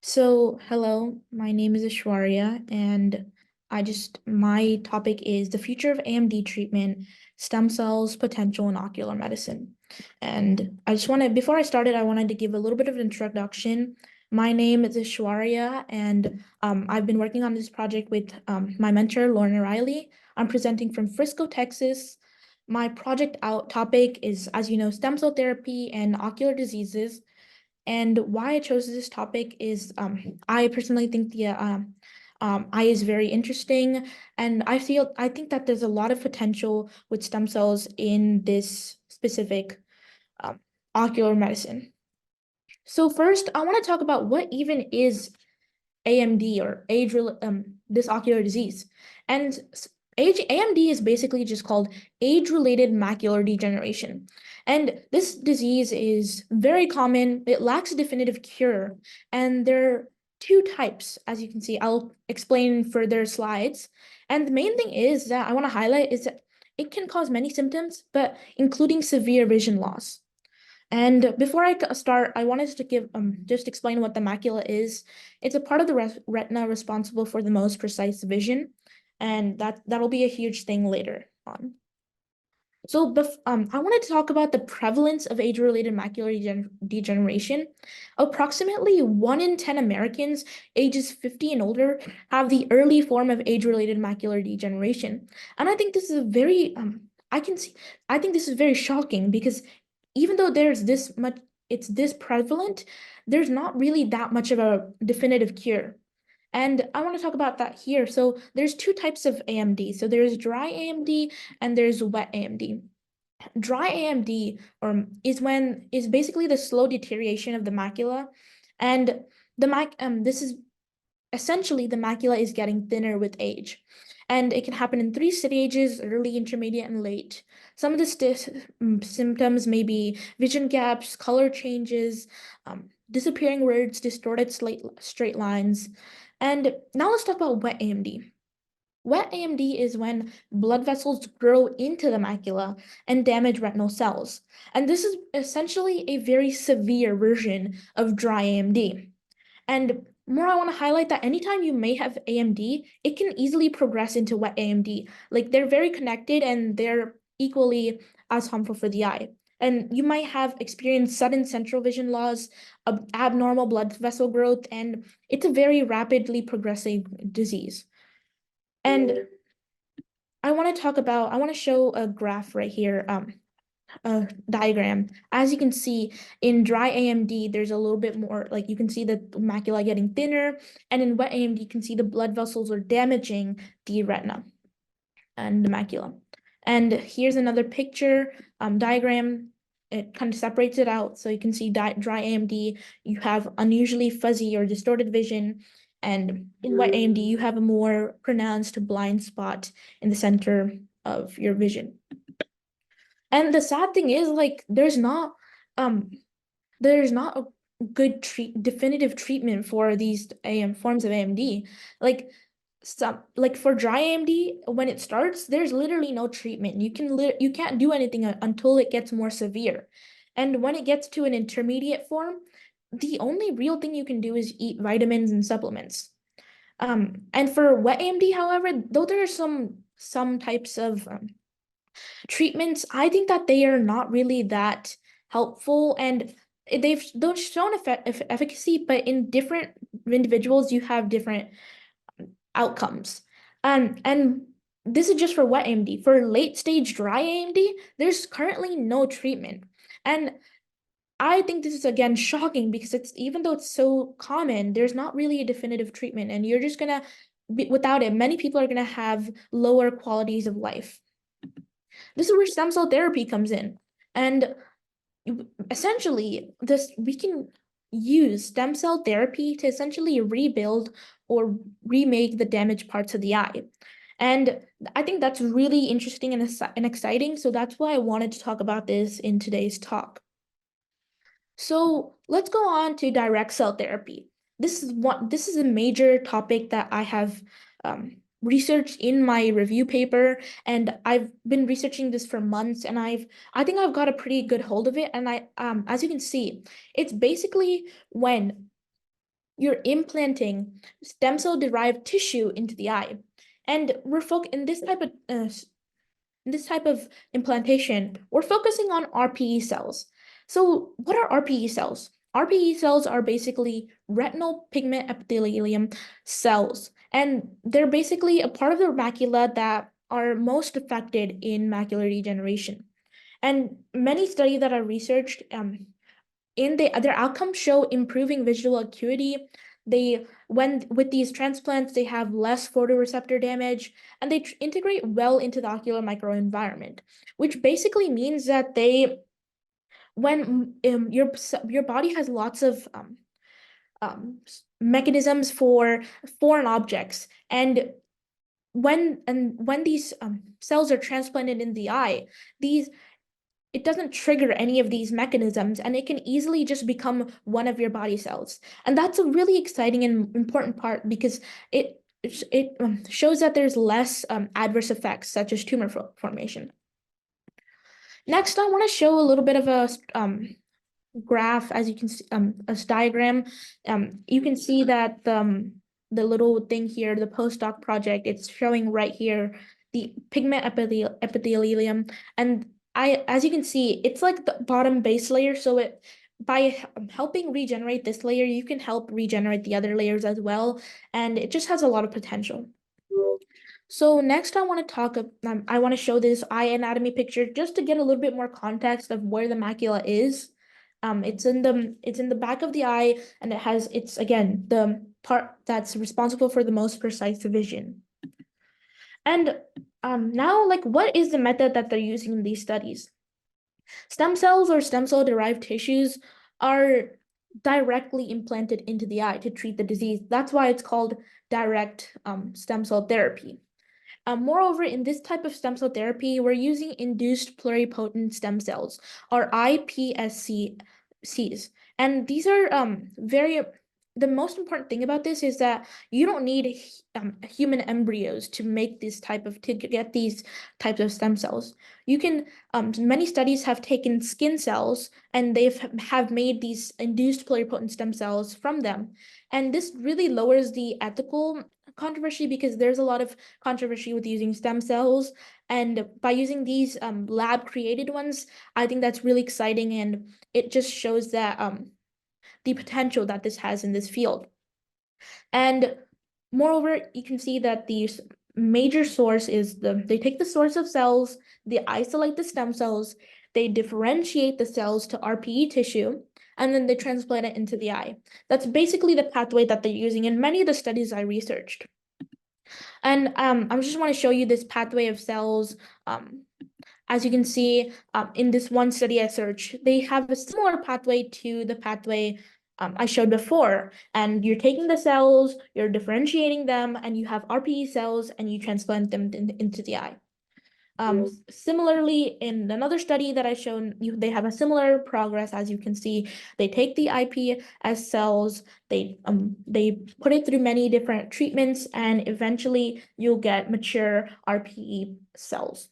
Hello, my name is Aishwarya, and my topic is the future of AMD treatment, stem cells, potential in ocular medicine. And before I started, I wanted to give a little bit of an introduction. My name is Aishwarya, and I've been working on this project with my mentor, Lorna Riley. I'm presenting from Frisco, Texas. My project out topic is, as you know, stem cell therapy and ocular diseases. And why I chose this topic is I personally think the eye is very interesting, and I think that there's a lot of potential with stem cells in this specific um, ocular medicine. So first, I want to talk about what even is AMD or this ocular disease. And AMD is basically just called age-related macular degeneration. And this disease is very common. It lacks a definitive cure. And there are two types, as you can see. I'll explain in further slides. And the main thing is that I want to highlight is that it can cause many symptoms, but including severe vision loss. And before I start, I wanted to give just explain what the macula is. It's a part of the retina responsible for the most precise vision, and that'll be a huge thing later on. I wanted to talk about the prevalence of age-related macular degeneration. Approximately 1 in 10 Americans ages 50 and older have the early form of age-related macular degeneration. And I think this is a very I think this is very shocking because even though it's this prevalent, there's not really that much of a definitive cure. And I want to talk about that here. So there's two types of AMD. So there's dry AMD and there's wet AMD. Dry AMD is basically the slow deterioration of the macula, and this is essentially the macula is getting thinner with age, and it can happen in three stages: early, intermediate, and late. Some of the symptoms may be vision gaps, color changes, disappearing words, distorted straight lines. And now let's talk about wet AMD. Wet AMD is when blood vessels grow into the macula and damage retinal cells. And this is essentially a very severe version of dry AMD. And more, I want to highlight that anytime you may have AMD, it can easily progress into wet AMD. Like they're very connected and they're equally as harmful for the eye. And you might have experienced sudden central vision loss, abnormal blood vessel growth, and it's a very rapidly progressing disease. And I want to show a graph right here, a diagram. As you can see, in dry AMD, there's a little bit more, like you can see the macula getting thinner, and in wet AMD, you can see the blood vessels are damaging the retina and the macula. And here's another picture, diagram. It kind of separates it out. So you can see dry AMD, you have unusually fuzzy or distorted vision. And in wet AMD, you have a more pronounced blind spot in the center of your vision. And the sad thing is, like, um there's not a good definitive treatment for these AM forms of AMD. Like for dry AMD, when it starts, there's literally no treatment. You can't do anything until it gets more severe. And when it gets to an intermediate form, the only real thing you can do is eat vitamins and supplements. And for wet AMD, however, though there are some types of treatments, I think that they are not really that helpful, and they've shown efficacy, but in different individuals, you have different outcomes. And this is just for wet AMD. For late stage dry AMD, there's currently no treatment. And I think this is again shocking because even though it's so common, there's not really a definitive treatment, and you're just gonna without it, many people are gonna have lower qualities of life. This is where stem cell therapy comes in. And essentially, we can use stem cell therapy to essentially rebuild or remake the damaged parts of the eye. And I think that's really interesting and exciting. So that's why I wanted to talk about this in today's talk. So let's go on to direct cell therapy. This is a major topic that I have researched in my review paper, and I've been researching this for months, and I think I've got a pretty good hold of it. And as you can see, it's basically when you're implanting stem cell derived tissue into the eye. And we're in this type of implantation, we're focusing on RPE cells. So what are RPE cells? RPE cells are basically retinal pigment epithelium cells, and they're basically a part of the macula that are most affected in macular degeneration. And many studies that I researched their outcomes show improving visual acuity. When with these transplants, they have less photoreceptor damage, and they integrate well into the ocular microenvironment, which basically means that when your body has lots of mechanisms for foreign objects, and when these cells are transplanted in the eye, it doesn't trigger any of these mechanisms, and it can easily just become one of your body cells. And that's a really exciting and important part, because it shows that there's less adverse effects such as tumor formation. Next, I want to show a little bit of a graph. As you can see, a diagram. You can see that the little thing here, the postdoc project, it's showing right here the pigment epithelium, and as you can see, it's like the bottom base layer. So by helping regenerate this layer, you can help regenerate the other layers as well, and it just has a lot of potential. So next, I want to show this eye anatomy picture just to get a little bit more context of where the macula is. It's in the back of the eye, and it's again the part that's responsible for the most precise vision. And now, like, what is the method that they're using in these studies? Stem cells or stem cell derived tissues are directly implanted into the eye to treat the disease. That's why it's called direct stem cell therapy. Moreover, in this type of stem cell therapy, we're using induced pluripotent stem cells, or iPSCs. And these are the most important thing about this is that you don't need human embryos to get these types of stem cells. You can many studies have taken skin cells, and have made these induced pluripotent stem cells from them. And this really lowers the ethical controversy, because there's a lot of controversy with using stem cells, and by using these lab created ones, I think that's really exciting, and it just shows that the potential that this has in this field. And moreover, you can see that the major source is they take the source of cells, they isolate the stem cells, they differentiate the cells to RPE tissue, and then they transplant it into the eye. That's basically the pathway that they're using in many of the studies I researched. And I just want to show you this pathway of cells. As you can see, in this one study I searched, they have a similar pathway to the pathway I showed before. And you're taking the cells, you're differentiating them, and you have RPE cells, and you transplant them into the eye. Similarly, in another study that I shown you, they have a similar progress. As you can see, they take the iPS cells, they put it through many different treatments, and eventually you'll get mature RPE cells.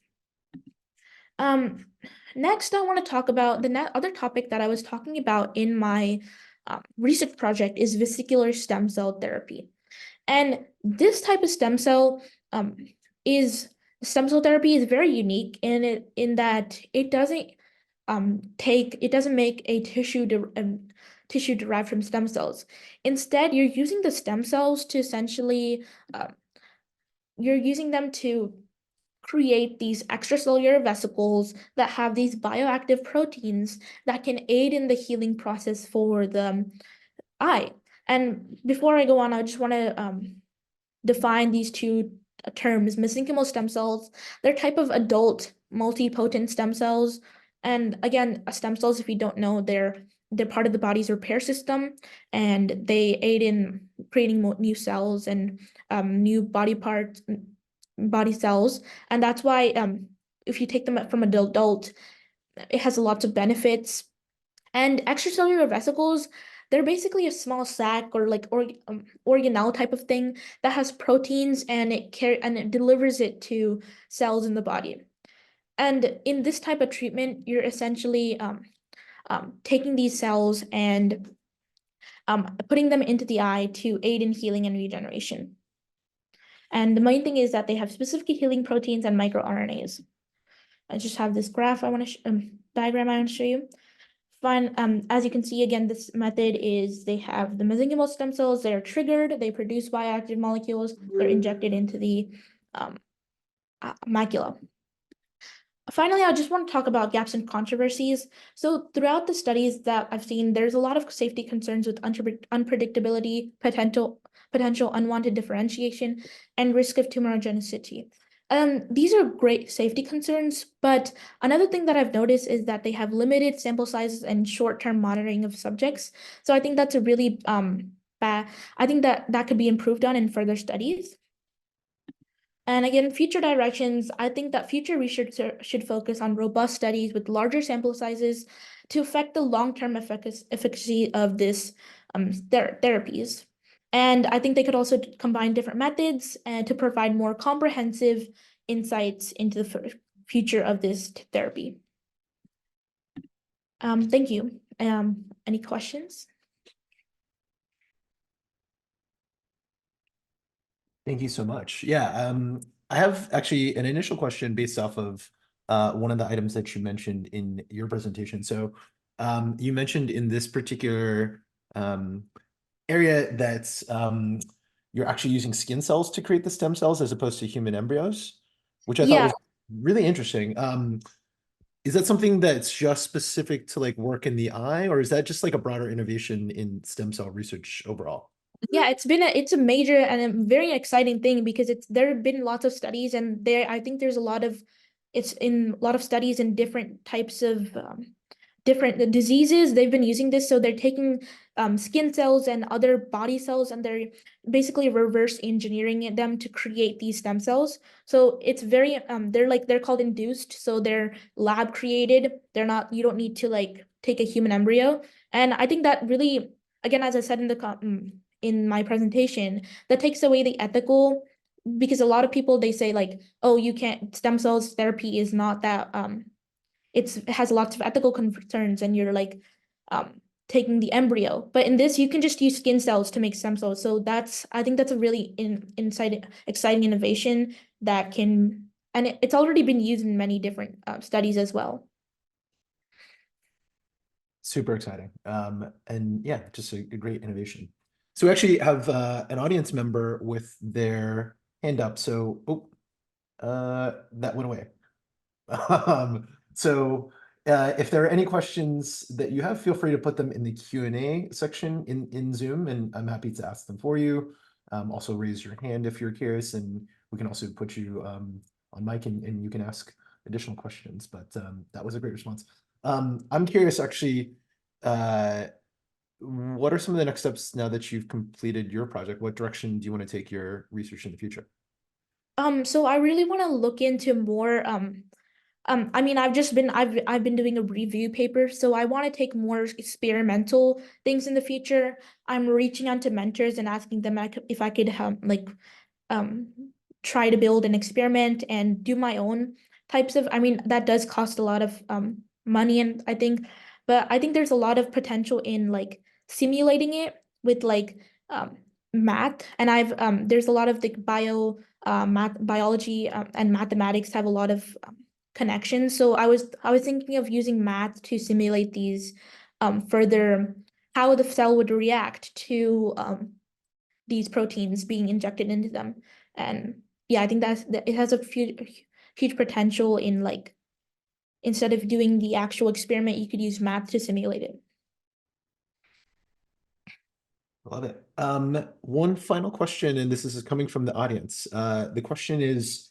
Next, I want to talk about the other topic that I was talking about in my research project is vesicular stem cell therapy. And this type of stem cell therapy is very unique in that it doesn't make a tissue derived from stem cells. Instead, you're using the stem cells to essentially you're using them to create these extracellular vesicles that have these bioactive proteins that can aid in the healing process for the eye. And before I go on, I just want to define these two terms: mesenchymal stem cells. They're type of adult multipotent stem cells. And again, stem cells, if you don't know, they're part of the body's repair system, and they aid in creating new cells and new body parts, body cells. And that's why if you take them from an adult, it has lots of benefits. And extracellular vesicles, they're basically a small sac or like organelle type of thing that has proteins, and it delivers it to cells in the body. And in this type of treatment, you're essentially taking these cells and putting them into the eye to aid in healing and regeneration. And the main thing is that they have specific healing proteins and microRNAs. I just have this graph diagram I want to show you. Fine. As you can see, again, this method is they have the mesenchymal stem cells, they're triggered, they produce bioactive molecules, they're injected into the macula. Finally, I just want to talk about gaps and controversies. So throughout the studies that I've seen, there's a lot of safety concerns with unpredictability, potential unwanted differentiation, and risk of tumorigenicity. These are great safety concerns, but another thing that I've noticed is that they have limited sample sizes and short-term monitoring of subjects. So I think that's a really bad. I think that could be improved on in further studies. And again, future directions, I think that future research should focus on robust studies with larger sample sizes to affect the long-term efficacy of this therapies. And I think they could also combine different methods and to provide more comprehensive insights into the future of this therapy. Thank you. Any questions? Thank you so much. Yeah, I have actually an initial question based off of one of the items that you mentioned in your presentation. So you mentioned in this particular area that you're actually using skin cells to create the stem cells as opposed to human embryos, which I thought was really interesting. Is that something that's just specific to like work in the eye, or is that just like a broader innovation in stem cell research overall? Yeah, it's a major and a very exciting thing because there have been lots of studies and I think there's it's in a lot of studies in different types of different diseases. They've been using this, so they're taking skin cells and other body cells and they're basically reverse engineering them to create these stem cells. So it's very they're called induced, so they're lab created. You don't need to like take a human embryo. And I think that really, again, as I said in my presentation, that takes away the ethical, because a lot of people, they say like, oh, you can't, stem cells therapy is not that it has lots of ethical concerns and you're like taking the embryo. But in this, you can just use skin cells to make stem cells. So I think that's a really exciting innovation that can, and it's already been used in many different studies as well. Super exciting. And yeah, just a great innovation. So we actually have an audience member with their hand up. So, that went away. So if there are any questions that you have, feel free to put them in the Q&A section in Zoom, and I'm happy to ask them for you. Also raise your hand if you're curious, and we can also put you on mic and you can ask additional questions, but that was a great response. I'm curious actually, what are some of the next steps now that you've completed your project? What direction do you want to take your research in the future? So I really want to look into more I mean, I've been doing a review paper, so I want to take more experimental things in the future. I'm reaching out to mentors and asking them if I could try to build an experiment and do my own types of, I mean, that does cost a lot of money, and but I think there's a lot of potential in like simulating it with like math, and there's a lot of the biology and mathematics have a lot of connections. So I was thinking of using math to simulate these further, how the cell would react to these proteins being injected into them. And yeah, I think it has a huge potential in like, instead of doing the actual experiment, you could use math to simulate it. Love it. One final question, and this is coming from the audience. The question is,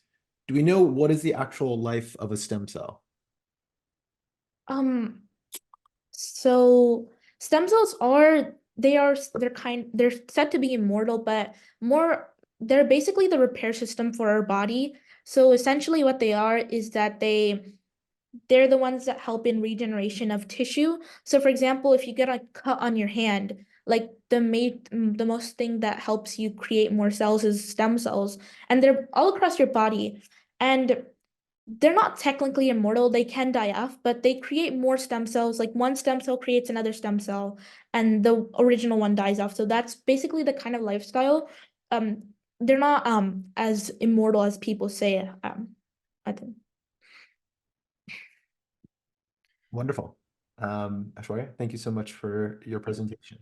do we know what is the actual life of a stem cell? So stem cells they're said to be immortal, but they're basically the repair system for our body. So essentially what they are is that they're the ones that help in regeneration of tissue. So for example, if you get a cut on your hand, like the most thing that helps you create more cells is stem cells, and they're all across your body. And they're not technically immortal. They can die off, but they create more stem cells. Like one stem cell creates another stem cell, and the original one dies off. So that's basically the kind of lifestyle. Um, they're not as immortal as people say. I think. Wonderful. Aishwarya, thank you so much for your presentation.